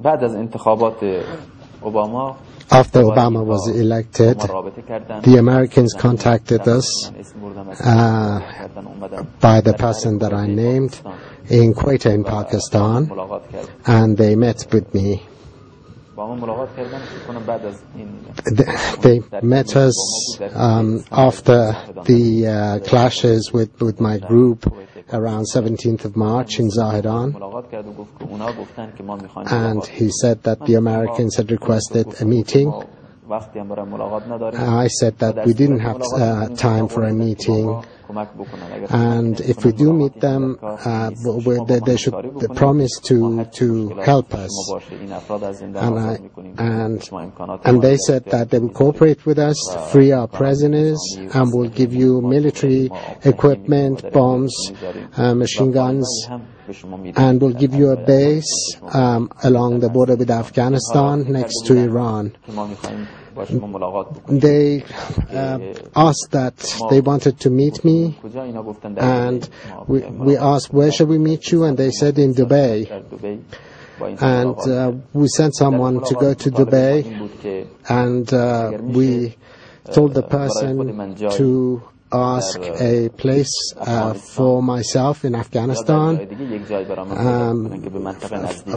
بعد از انتخابات اوباما After Obama was elected, the Americans contacted us by the person that I named in Quetta in Pakistan, and they met with me. They met us after the clashes with my group around 17th of March in Zahedan, and he said that the Americans had requested a meeting. I said that we didn't have time for a meeting, and if we do meet them, they should promise to help us. And they said that they will cooperate with us, free our prisoners, and will give you military equipment, bombs, machine guns, and will give you a base along the border with Afghanistan next to Iran. They asked that they wanted to meet me, and we asked, where shall we meet you? And they said in Dubai. And we sent someone to go to Dubai, and we told the person to ask a place for myself in Afghanistan,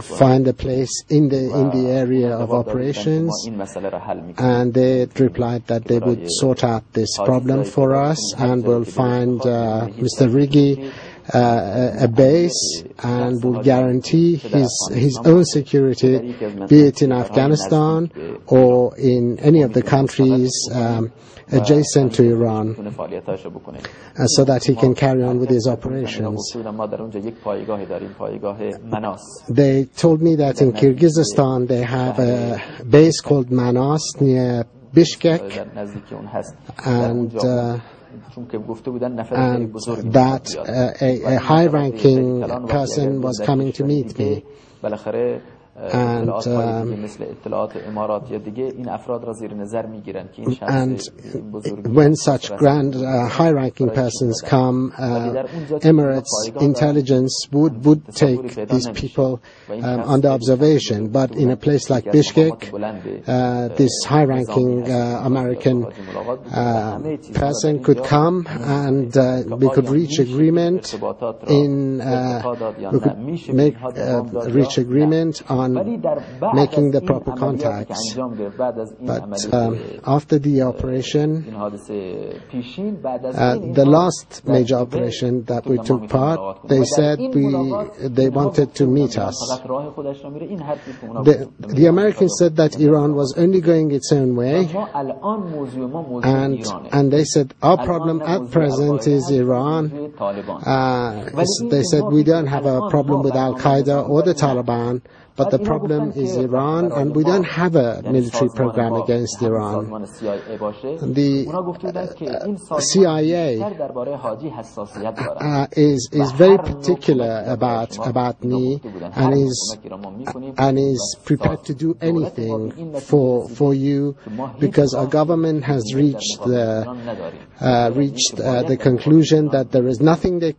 find a place in the area of operations, and they replied that they would sort out this problem for us and will find Mr. Rigi a base and will guarantee his own security, be it in Afghanistan or in any of the countries adjacent to Iran, so that he can carry on with his operations. They told me that in Kyrgyzstan they have a base called Manas near Bishkek, and that a high-ranking person was coming to meet me. And when such grand high-ranking persons come, Emirates intelligence would take these people under observation. But in a place like Bishkek, this high-ranking American person could come, and we could reach agreement reach agreement on making the proper contacts. But after the operation, the last major operation that we took part, they said they wanted to meet us. The Americans said that Iran was only going its own way, and they said our problem at present is Iran. They said we don't have a problem with Al-Qaeda or the Taliban, but the problem is Iran, and we don't have a military program against Iran. The CIA is very particular about me, and is prepared to do anything for you, because our government has reached the conclusion that there is nothing that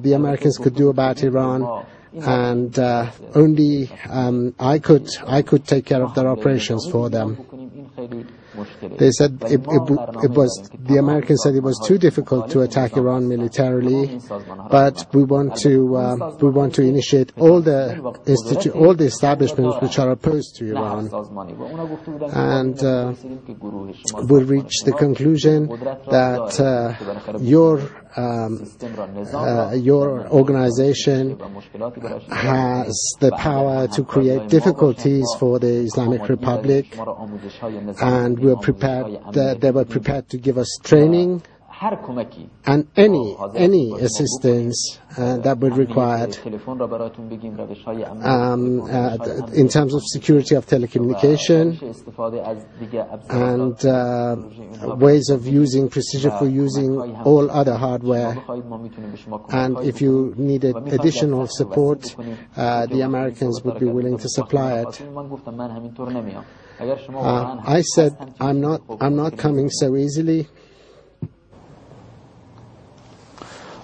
the Americans could do about Iran, and only I could take care of their operations for them. They said the Americans said it was too difficult to attack Iran militarily, but we want to initiate all the establishments which are opposed to Iran, and we'll reach the conclusion that your organization has the power to create difficulties for the Islamic Republic, and they were prepared to give us training and any assistance that would be required in terms of security of telecommunication and ways of using procedure for using all other hardware. And if you needed additional support, the Americans would be willing to supply it. I said I'm not coming so easily.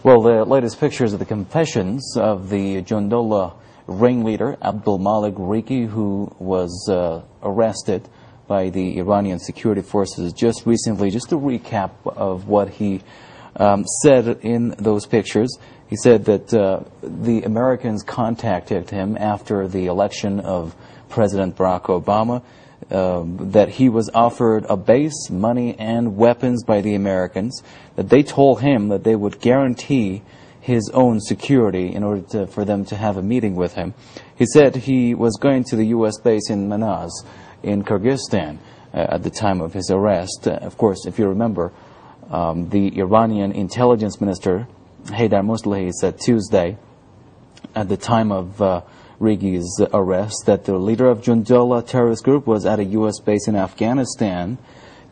Well, the latest pictures of the confessions of the Jundullah ringleader, Abdulmalik Rigi, who was arrested by the Iranian security forces just recently. Just a recap of what he said in those pictures. He said that the Americans contacted him after the election of President Barack Obama, that he was offered a base, money, and weapons by the Americans, that they told him that they would guarantee his own security in order for them to have a meeting with him. He said he was going to the U.S. base in Manaz, in Kyrgyzstan, at the time of his arrest. Of course, if you remember, the Iranian intelligence minister, Haydar Moslehi, said Tuesday, at the time of Rigi's arrest, that the leader of Jundullah terrorist group was at a U.S. base in Afghanistan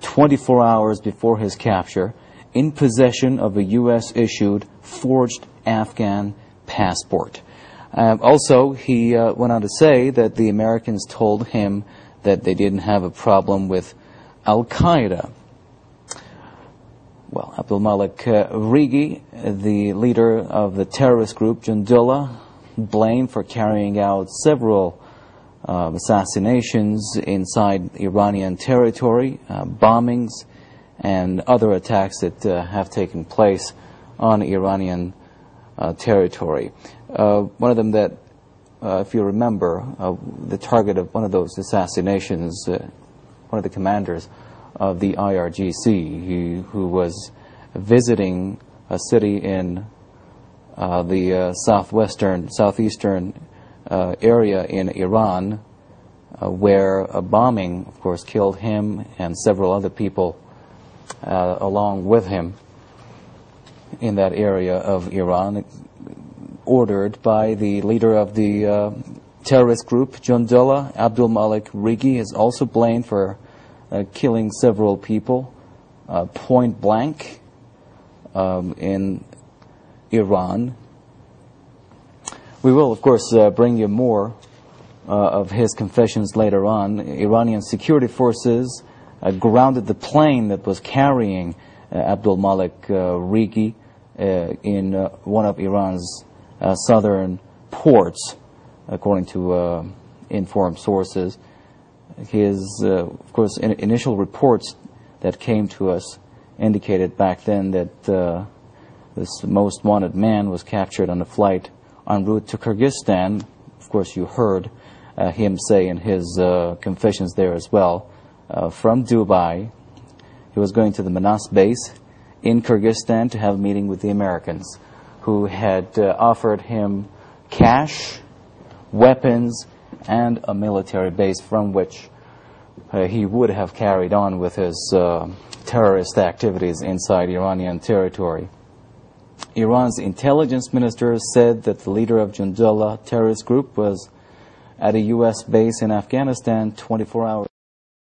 24 hours before his capture, in possession of a U.S.-issued forged Afghan passport. Also, he went on to say that the Americans told him that they didn't have a problem with Al-Qaeda. Well, Abdulmalik Rigi, the leader of the terrorist group Jundullah, blamed for carrying out several assassinations inside Iranian territory, bombings, and other attacks that have taken place on Iranian territory. One of them that, if you remember, the target of one of those assassinations, one of the commanders of the IRGC, who was visiting a city in the southeastern area in Iran, where a bombing, of course, killed him and several other people along with him in that area of Iran, ordered by the leader of the terrorist group, Jundullah. Abdulmalik Rigi is also blamed for killing several people point blank in Iran. We will, of course, bring you more of his confessions later on. Iranian security forces grounded the plane that was carrying Abdulmalik Rigi in one of Iran's southern ports, according to informed sources. His, of course, initial reports that came to us indicated back then that this most wanted man was captured on a flight en route to Kyrgyzstan. Of course, you heard him say in his confessions there as well, from Dubai. He was going to the Manas base in Kyrgyzstan to have a meeting with the Americans, who had offered him cash, weapons, and a military base from which he would have carried on with his terrorist activities inside Iranian territory. Iran's intelligence minister said that the leader of Jundullah terrorist group was at a U.S. base in Afghanistan 24 hours